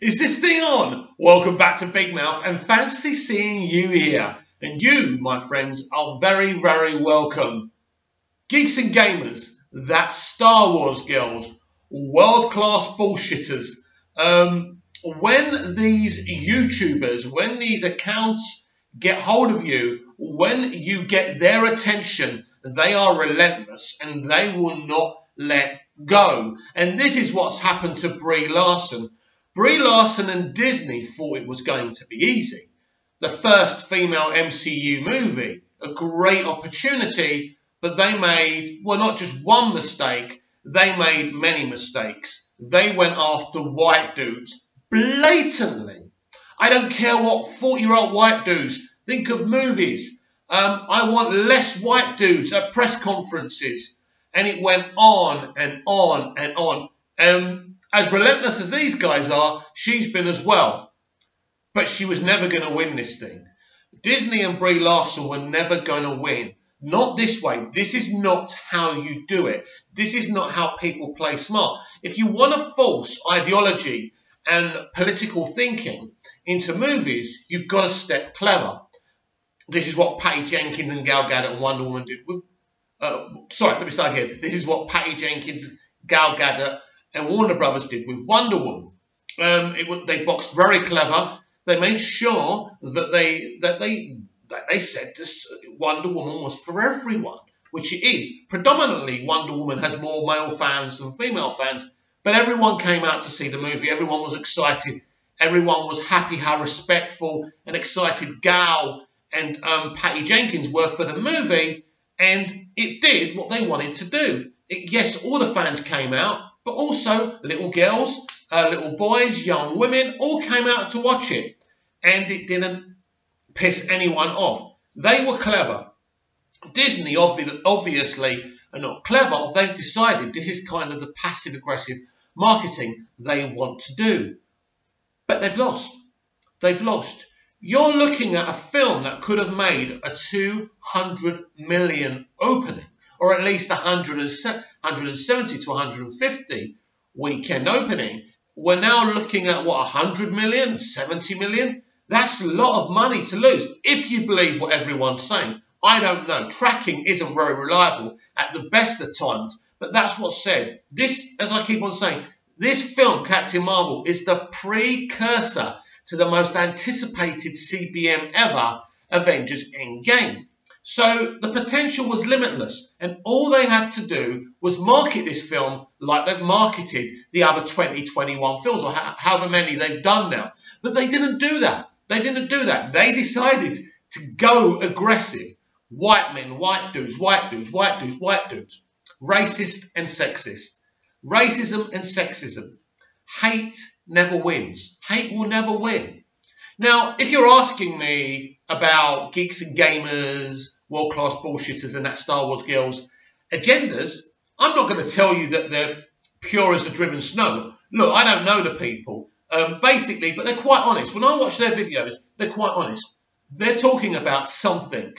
Is this thing on? Welcome back to Big Mouth and fancy seeing you here. And you, my friends, are very, very welcome. Geeks and gamers, that's Star Wars girls, world-class bullshitters. When these YouTubers, when these accounts get hold of you, when you get their attention, they are relentless and they will not let go. And this is what's happened to Brie Larson. Brie Larson and Disney thought it was going to be easy. The first female MCU movie, a great opportunity, but they made, well, not just one mistake, they made many mistakes. They went after white dudes blatantly. I don't care what 40-year-old white dudes think of movies. I want less white dudes at press conferences. And it went on and on and on. As relentless as these guys are, she's been as well. But she was never going to win this thing. Disney and Brie Larson were never going to win. Not this way. This is not how you do it. This is not how people play smart. If you want to force ideology and political thinking into movies, you've got to step clever. This is what Patty Jenkins and Gal Gadot and Wonder Woman did with... let me start again. This is what Patty Jenkins, Gal Gadot and Warner Brothers did with Wonder Woman. They boxed very clever. They made sure that they said this Wonder Woman was for everyone, which it is. Predominantly, Wonder Woman has more male fans than female fans, but everyone came out to see the movie. Everyone was excited. Everyone was happy how respectful and excited Gal and Patty Jenkins were for the movie, and it did what they wanted to do. Yes, all the fans came out, but also little girls, little boys, young women, all came out to watch it, and it didn't piss anyone off. They were clever. Disney obviously are not clever. They decided this is kind of the passive-aggressive marketing they want to do. But they've lost. They've lost. You're looking at a film that could have made a 200 million opening, or at least 170 to 150 weekend opening. We're now looking at, what, 100 million, 70 million? That's a lot of money to lose, if you believe what everyone's saying. I don't know. Tracking isn't very reliable at the best of times, but that's what's said. This, as I keep on saying, this film, Captain Marvel, is the precursor to the most anticipated CBM ever, Avengers Endgame. So the potential was limitless, and all they had to do was market this film like they've marketed the other 2021 films, or however many they've done now. But they didn't do that. They didn't do that. They decided to go aggressive. White men, white dudes, white dudes, white dudes, white dudes. Racist and sexist. Racism and sexism. Hate never wins. Hate will never win. Now, if you're asking me about geeks and gamers, world-class bullshitters and that Star Wars girls' agendas, I'm not going to tell you that they're pure as the driven snow. Look, I don't know the people, basically, but they're quite honest. When I watch their videos, they're quite honest. They're talking about something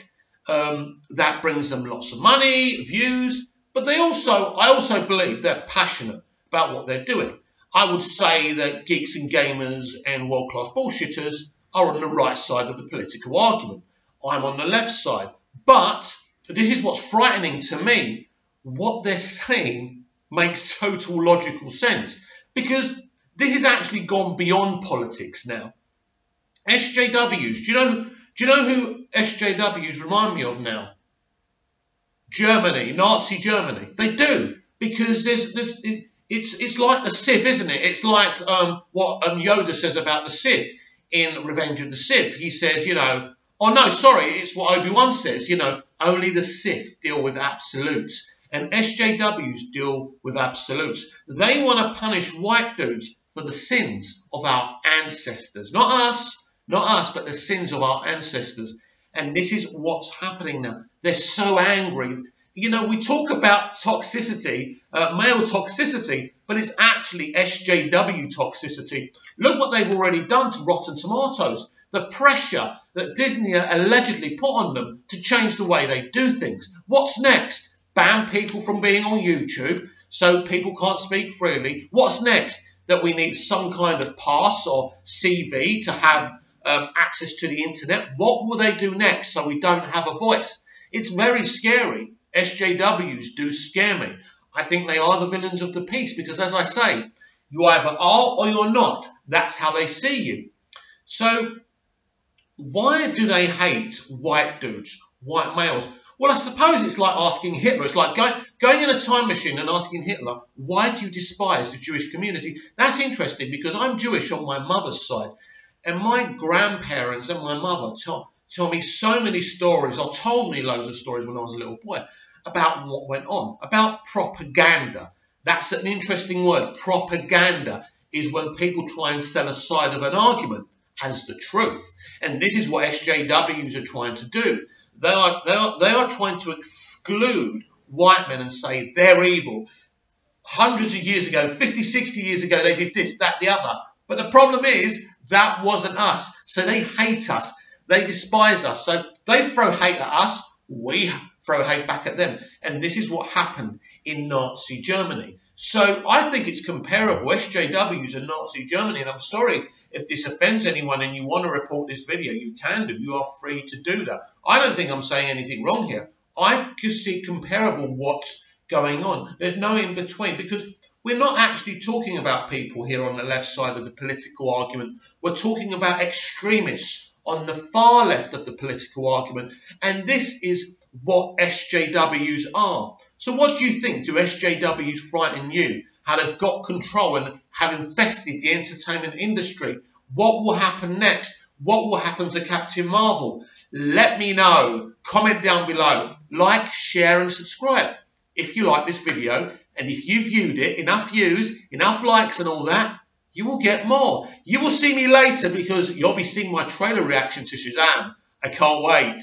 that brings them lots of money, views, but I also believe they're passionate about what they're doing. I would say that geeks and gamers and world-class bullshitters are on the right side of the political argument. I'm on the left side. But this is what's frightening to me. What they're saying makes total logical sense, because this has actually gone beyond politics now. SJWs. Do you know who SJWs remind me of now? Germany, Nazi Germany. They do, because it's like the Sith, isn't it? It's like what Yoda says about the Sith in Revenge of the Sith. He says, oh no, sorry, it's what Obi-Wan says, only the Sith deal with absolutes. And SJWs deal with absolutes. They want to punish white dudes for the sins of our ancestors. Not us, but the sins of our ancestors. And this is what's happening now. They're so angry. We talk about toxicity, male toxicity, but it's actually SJW toxicity. Look what they've already done to Rotten Tomatoes. The pressure that Disney allegedly put on them to change the way they do things. What's next? Ban people from being on YouTube so people can't speak freely. What's next? that we need some kind of pass or CV to have access to the internet? What will they do next so we don't have a voice? It's very scary. SJWs do scare me. I think they are the villains of the piece because, as I say, you either are or you're not. That's how they see you. So why do they hate white dudes, white males? Well, I suppose it's like asking Hitler. It's like going in a time machine and asking Hitler, why do you despise the Jewish community? That's interesting because I'm Jewish on my mother's side. And my grandparents and my mother tell me so many stories, or told me loads of stories when I was a little boy, about what went on, about propaganda. That's an interesting word. Propaganda is when people try and sell a side of an argument as the truth. And this is what SJWs are trying to do. They are trying to exclude white men and say they're evil. Hundreds of years ago, 50, 60 years ago, they did this, that, the other. But the problem is that wasn't us. So they hate us. They despise us. So they throw hate at us. We throw hate back at them. And this is what happened in Nazi Germany. So I think it's comparable. SJWs and Nazi Germany. And I'm sorry if this offends anyone and you want to report this video, you can do. You are free to do that. I don't think I'm saying anything wrong here. I just see comparable what's going on. There's no in between because we're not actually talking about people here on the left side of the political argument. We're talking about extremists on the far left of the political argument. And this is what SJWs are. So what do you think? Do SJWs frighten you? How they've got control and have infested the entertainment industry? What will happen next? What will happen to Captain Marvel? Let me know. Comment down below. Like, share and subscribe if you like this video. And if you viewed it, enough views, enough likes and all that, you will get more. You will see me later because you'll be seeing my trailer reaction to Shazam. I can't wait.